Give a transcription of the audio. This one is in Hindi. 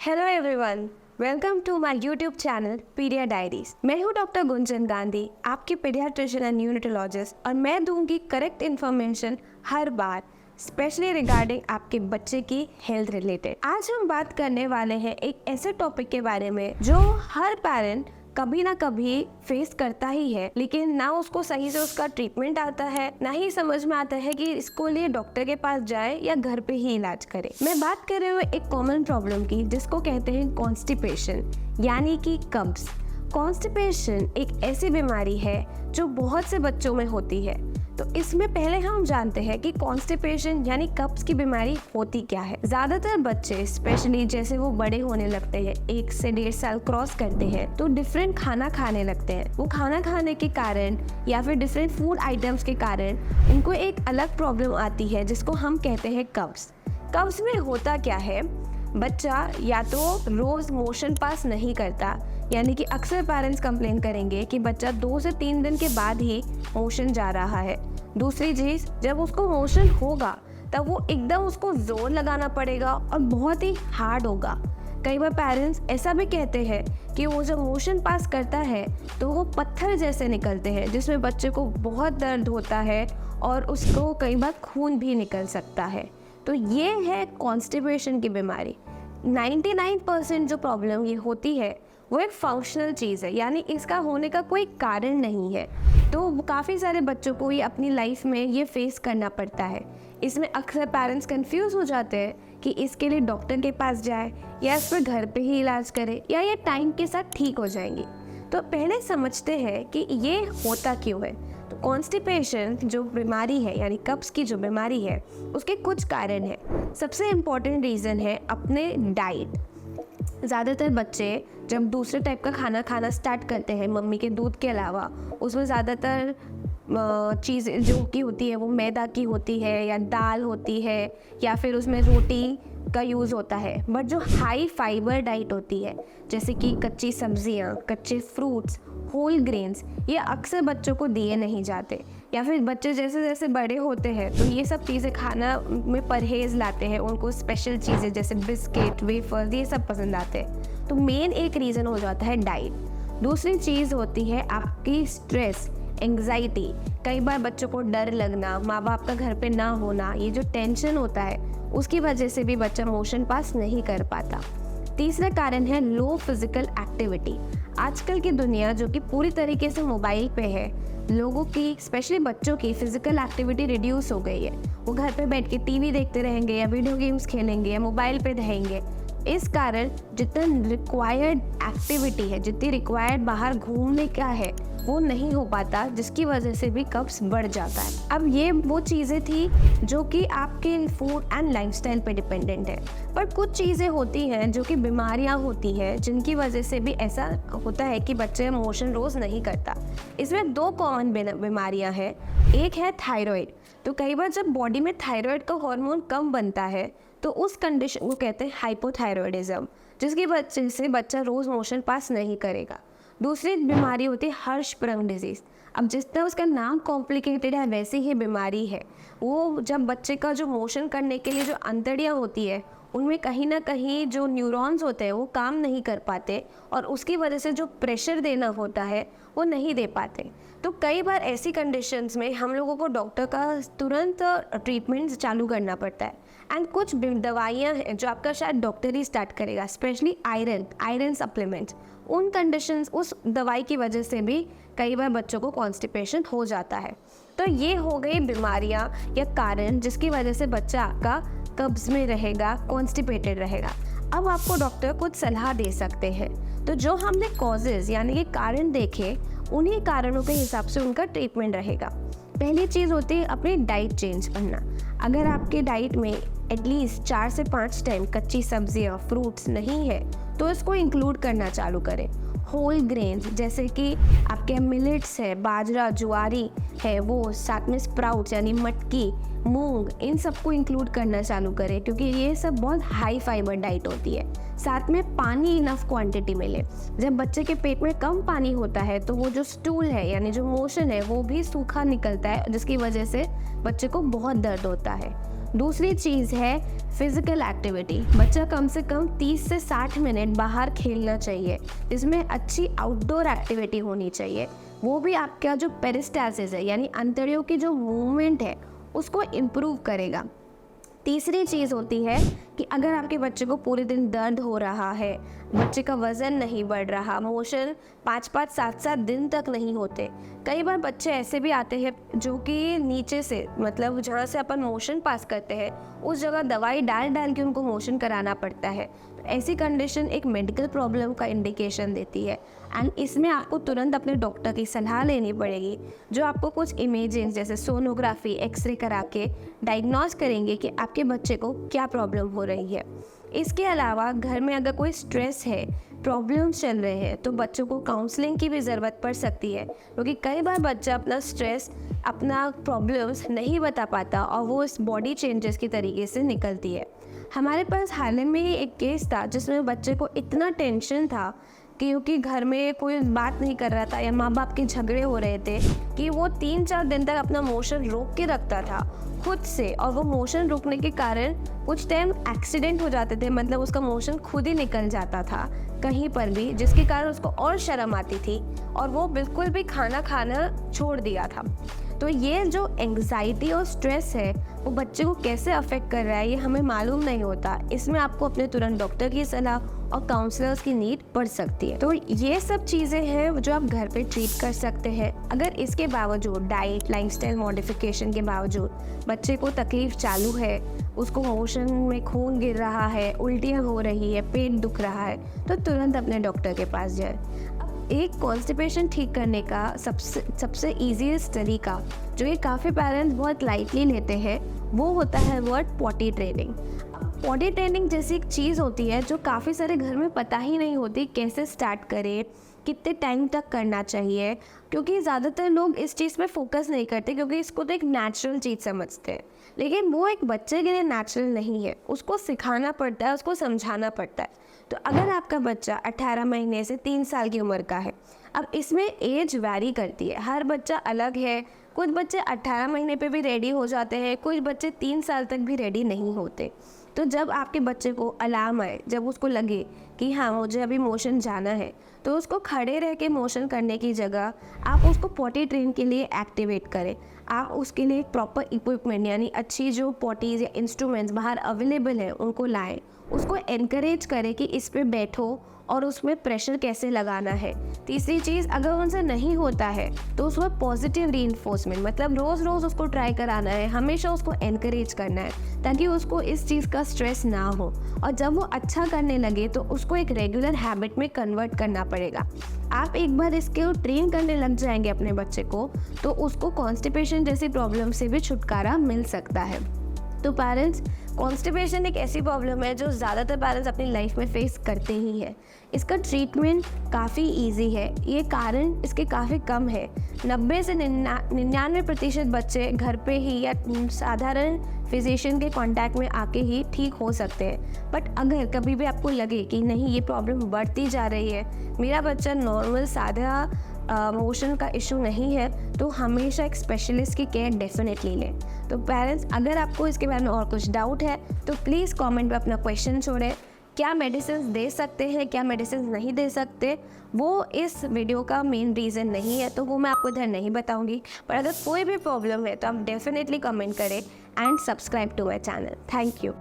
Hello everyone, welcome to my YouTube channel Pedia Diaries. मैं हूँ डॉक्टर गुंजन गांधी, आपकी पीडियाट्रिशियन एंड न्यूरोलॉजिस्ट, और मैं दूंगी करेक्ट इन्फॉर्मेशन हर बार, स्पेशली रिगार्डिंग आपके बच्चे की हेल्थ रिलेटेड। आज हम बात करने वाले हैं एक ऐसे टॉपिक के बारे में जो हर पेरेंट कभी ना कभी फेस करता ही है, लेकिन ना उसको सही से उसका ट्रीटमेंट आता है, ना ही समझ में आता है कि इसको लिए डॉक्टर के पास जाए या घर पे ही इलाज करे। मैं बात कर रही हूँ एक कॉमन प्रॉब्लम की, जिसको कहते हैं कॉन्स्टिपेशन, यानी कि कब्ज। कॉन्स्टिपेशन एक ऐसी बीमारी है जो बहुत से बच्चों में होती है। तो इसमें पहले हम जानते हैं कि कॉन्स्टिपेशन यानी कब्ज की बीमारी होती क्या है। ज्यादातर बच्चे स्पेशली जैसे वो बड़े होने लगते हैं, 1 से 1.5 साल क्रॉस करते हैं, तो डिफरेंट खाना खाने लगते हैं। वो खाना खाने के कारण या फिर डिफरेंट फूड आइटम्स के कारण उनको एक अलग प्रॉब्लम आती है, जिसको हम कहते हैं कब्ज। कब्ज में होता क्या है, बच्चा या तो रोज मोशन पास नहीं करता, यानी कि अक्सर पेरेंट्स कंप्लेन करेंगे कि बच्चा 2 से 3 दिन के बाद ही मोशन जा रहा है। दूसरी चीज़, जब उसको मोशन होगा तब वो एकदम उसको जोर लगाना पड़ेगा और बहुत ही हार्ड होगा। कई बार पेरेंट्स ऐसा भी कहते हैं कि वो जब मोशन पास करता है तो वो पत्थर जैसे निकलते हैं, जिसमें बच्चे को बहुत दर्द होता है और उसको कई बार खून भी निकल सकता है। तो ये है कॉन्स्टिपेशन की बीमारी। 99% जो प्रॉब्लम ये होती है वो एक फंक्शनल चीज़ है, यानी इसका होने का कोई कारण नहीं है। तो काफ़ी सारे बच्चों को ये अपनी लाइफ में ये फेस करना पड़ता है। इसमें अक्सर पेरेंट्स कंफ्यूज हो जाते हैं कि इसके लिए डॉक्टर के पास जाए या इस पर घर पे ही इलाज करे या ये टाइम के साथ ठीक हो जाएंगी। तो पहले समझते हैं कि ये होता क्यों है। तो कॉन्स्टिपेशन जो बीमारी है, यानी कब्ज की जो बीमारी है, उसके कुछ कारण हैं। सबसे इम्पॉर्टेंट रीज़न है अपने डाइट। ज़्यादातर बच्चे जब दूसरे टाइप का खाना खाना स्टार्ट करते हैं मम्मी के दूध के अलावा, उसमें ज़्यादातर चीज़ जो की होती है वो मैदा की होती है या दाल होती है या फिर उसमें रोटी का यूज़ होता है। बट जो हाई फाइबर डाइट होती है, जैसे कि कच्ची सब्जियां, कच्चे फ्रूट्स, होल ग्रेन्स, ये अक्सर बच्चों को दिए नहीं जाते। या फिर बच्चे जैसे जैसे बड़े होते हैं तो ये सब चीज़ें खाना में परहेज़ लाते हैं, उनको स्पेशल चीज़ें जैसे बिस्किट, वेफर्स, ये सब पसंद आते हैं। तो मेन एक रीज़न हो जाता है डाइट। दूसरी चीज़ होती है आपकी स्ट्रेस, एंग्जाइटी। कई बार बच्चों को डर लगना, माँ बाप का घर पे ना होना, ये जो टेंशन होता है उसकी वजह से भी बच्चा मोशन पास नहीं कर पाता। तीसरा कारण है लो फिजिकल एक्टिविटी। आजकल की दुनिया जो कि पूरी तरीके से मोबाइल पे है, लोगों की स्पेशली बच्चों की फिजिकल एक्टिविटी रिड्यूस हो गई है। वो घर पे बैठ के टीवी देखते रहेंगे या वीडियो गेम्स खेलेंगे या मोबाइल पे रहेंगे। इस कारण जितना रिक्वायर्ड एक्टिविटी है, जितनी रिक्वायर्ड बाहर घूमने का है, वो नहीं हो पाता, जिसकी वजह से भी कब्ज बढ़ जाता है। अब ये वो चीज़ें थी जो कि आपके फूड एंड लाइफस्टाइल पे डिपेंडेंट है। पर कुछ चीज़ें होती हैं जो कि बीमारियां होती हैं, जिनकी वजह से भी ऐसा होता है कि बच्चे मोशन रोज़ नहीं करता। इसमें 2 कॉमन बीमारियां हैं। एक है थायराइड। तो कई बार जब बॉडी में थायराइड का हार्मोन कम बनता है तो उस कंडीशन को कहते हैं हाइपोथायरॉयडिज्म, जिसकी वजह से बच्चा रोज़ मोशन पास नहीं करेगा। दूसरी बीमारी होती है हर्षप्रंग डिजीज़। अब जितना उसका नाम कॉम्प्लिकेटेड है वैसी ही बीमारी है। वो जब बच्चे का जो मोशन करने के लिए जो अंतड़ियाँ होती है, उनमें कहीं ना कहीं जो न्यूरॉन्स होते हैं वो काम नहीं कर पाते और उसकी वजह से जो प्रेशर देना होता है वो नहीं दे पाते। तो कई बार ऐसी कंडीशंस में हम लोगों को डॉक्टर का तुरंत ट्रीटमेंट चालू करना पड़ता है। एंड कुछ दवाइयाँ हैं जो आपका शायद डॉक्टर ही स्टार्ट करेगा, स्पेशली आयरन सप्लीमेंट्स। उन कंडीशंस, उस दवाई की वजह से भी कई बार बच्चों को कॉन्स्टिपेशन हो जाता है। तो ये हो गई बीमारियाँ या कारण जिसकी वजह से बच्चा आपका कब्ज में रहेगा, कॉन्स्टिपेटेड रहेगा। अब आपको डॉक्टर कुछ सलाह दे सकते हैं। तो जो हमने कॉजेज़ यानी कि कारण देखे, उन्हीं कारणों के हिसाब से उनका ट्रीटमेंट रहेगा। पहली चीज़ होती है अपनी डाइट चेंज करना। अगर आपके डाइट में एटलीस्ट 4 से 5 टाइम कच्ची सब्जियां, फ्रूट्स नहीं है तो इसको इंक्लूड करना चालू करें। होल ग्रेन्स जैसे कि आपके मिलेट्स है, बाजरा, ज्वारी है, वो साथ में स्प्राउट्स यानी मटकी, मूंग, इन सबको इंक्लूड करना चालू करें, क्योंकि ये सब बहुत हाई फाइबर डाइट होती है। साथ में पानी इनफ क्वांटिटी मिले। जब बच्चे के पेट में कम पानी होता है तो वो जो स्टूल है यानी जो मोशन है वो भी सूखा निकलता है, जिसकी वजह से बच्चे को बहुत दर्द होता है। दूसरी चीज़ है फिज़िकल एक्टिविटी। बच्चा कम से कम 30 से 60 मिनट बाहर खेलना चाहिए, जिसमें अच्छी आउटडोर एक्टिविटी होनी चाहिए। वो भी आपका जो पेरिस्टाल्सिस है यानी अंतड़ियों की जो मूवमेंट है उसको इम्प्रूव करेगा। तीसरी चीज़ होती है कि अगर आपके बच्चे को पूरे दिन दर्द हो रहा है, बच्चे का वज़न नहीं बढ़ रहा, मोशन 5-5, 7-7 दिन तक नहीं होते। कई बार बच्चे ऐसे भी आते हैं जो कि नीचे से मतलब जहाँ से अपन मोशन पास करते हैं उस जगह दवाई डाल डाल के उनको मोशन कराना पड़ता है। तो ऐसी कंडीशन एक मेडिकल प्रॉब्लम का इंडिकेशन देती है एंड इसमें आपको तुरंत अपने डॉक्टर की सलाह लेनी पड़ेगी, जो आपको कुछ इमेजिंग जैसे सोनोग्राफी, एक्सरे करा के डायग्नोस करेंगे कि आपके बच्चे को क्या प्रॉब्लम हो रही है। इसके अलावा घर में अगर कोई स्ट्रेस है, प्रॉब्लम्स चल रहे हैं, तो बच्चों को काउंसलिंग की भी ज़रूरत पड़ सकती है, क्योंकि कई बार बच्चा अपना स्ट्रेस, अपना प्रॉब्लम्स नहीं बता पाता और वो इस बॉडी चेंजेस की तरीके से निकलती है। हमारे पास हाल में ही एक केस था जिसमें बच्चे को इतना टेंशन था क्योंकि घर में कोई बात नहीं कर रहा था या माँ बाप के झगड़े हो रहे थे कि वो 3-4 दिन तक अपना मोशन रोक के रखता था खुद से, और वो मोशन रोकने के कारण कुछ टाइम एक्सीडेंट हो जाते थे, मतलब उसका मोशन खुद ही निकल जाता था कहीं पर भी, जिसके कारण उसको और शर्म आती थी और वो बिल्कुल भी खाना खाना छोड़ दिया था। तो ये जो एंग्जाइटी और स्ट्रेस है वो बच्चे को कैसे अफेक्ट कर रहा है ये हमें मालूम नहीं होता। इसमें आपको अपने तुरंत डॉक्टर की सलाह और काउंसलर्स की नीड पड़ सकती है। तो ये सब चीज़ें हैं जो आप घर पे ट्रीट कर सकते हैं। अगर इसके बावजूद डाइट, लाइफस्टाइल मॉडिफिकेशन के बावजूद बच्चे को तकलीफ चालू है, उसको मोशन में खून गिर रहा है, उल्टियाँ हो रही है, पेट दुख रहा है, तो तुरंत अपने डॉक्टर के पास जाए। एक कॉन्स्टिपेशन ठीक करने का सबसे ईजीएस्ट तरीका जो ये काफ़ी पेरेंट्स बहुत लाइटली लेते हैं वो होता है word potty training. Potty training जैसी एक चीज़ होती है जो काफ़ी सारे घर में पता ही नहीं होती कैसे स्टार्ट करें, कितने टाइम तक करना चाहिए, क्योंकि ज़्यादातर लोग इस चीज़ पे फोकस नहीं करते क्योंकि इसको तो एक नेचुरल चीज़ समझते हैं, लेकिन वो एक बच्चे के लिए नेचुरल नहीं है, उसको सिखाना पड़ता है, उसको समझाना पड़ता है। तो अगर आपका बच्चा 18 महीने से 3 साल की उम्र का है, अब इसमें एज वैरी करती है, हर बच्चा अलग है। कुछ बच्चे 18 महीने पे भी रेडी हो जाते हैं, कुछ बच्चे 3 साल तक भी रेडी नहीं होते। तो जब आपके बच्चे को अलार्म आए, जब उसको लगे कि हाँ मुझे अभी मोशन जाना है, तो उसको खड़े रह के मोशन करने की जगह आप उसको पॉटी ट्रेन के लिए एक्टिवेट करें। आप उसके लिए प्रॉपर इक्विपमेंट यानी अच्छी जो पॉटीज़ या इंस्ट्रूमेंट्स बाहर अवेलेबल हैं उनको लाएं, उसको एनकरेज करें कि इस पे बैठो और उसमें प्रेशर कैसे लगाना है। तीसरी चीज़, अगर उनसे नहीं होता है तो उसमें पॉजिटिव रीइंफोर्समेंट, मतलब रोज़ रोज़ उसको ट्राई कराना है, हमेशा उसको एनकरेज करना है ताकि उसको इस चीज़ का स्ट्रेस ना हो, और जब वो अच्छा करने लगे तो उसको एक रेगुलर हैबिट में कन्वर्ट करना पड़ेगा। आप एक बार इसके ट्रेन करने लग जाएंगे अपने बच्चे को तो उसको कॉन्स्टिपेशन जैसी प्रॉब्लम से भी छुटकारा मिल सकता है। तो पेरेंट्स, कॉन्स्टिपेशन एक ऐसी प्रॉब्लम है जो ज़्यादातर पेरेंट्स अपनी लाइफ में फेस करते ही हैं। इसका ट्रीटमेंट काफ़ी इजी है, ये कारण इसके काफ़ी कम है। 90 से 99% बच्चे घर पे ही या साधारण फिजिशियन के कांटेक्ट में आके ही ठीक हो सकते हैं। बट अगर कभी भी आपको लगे कि नहीं ये प्रॉब्लम बढ़ती जा रही है, मेरा बच्चा नॉर्मल सादा मोशन का इशू नहीं है, तो हमेशा एक स्पेशलिस्ट की केयर डेफिनेटली लें। तो पेरेंट्स, अगर आपको इसके बारे में और कुछ डाउट है तो प्लीज़ कमेंट में अपना क्वेश्चन छोड़ें। क्या मेडिसिन दे सकते हैं, क्या मेडिसिन नहीं दे सकते, वो इस वीडियो का मेन रीज़न नहीं है, तो वो मैं आपको इधर नहीं बताऊंगी। पर अगर कोई भी प्रॉब्लम है तो आप डेफिनेटली कमेंट करें and subscribe to my channel. Thank you.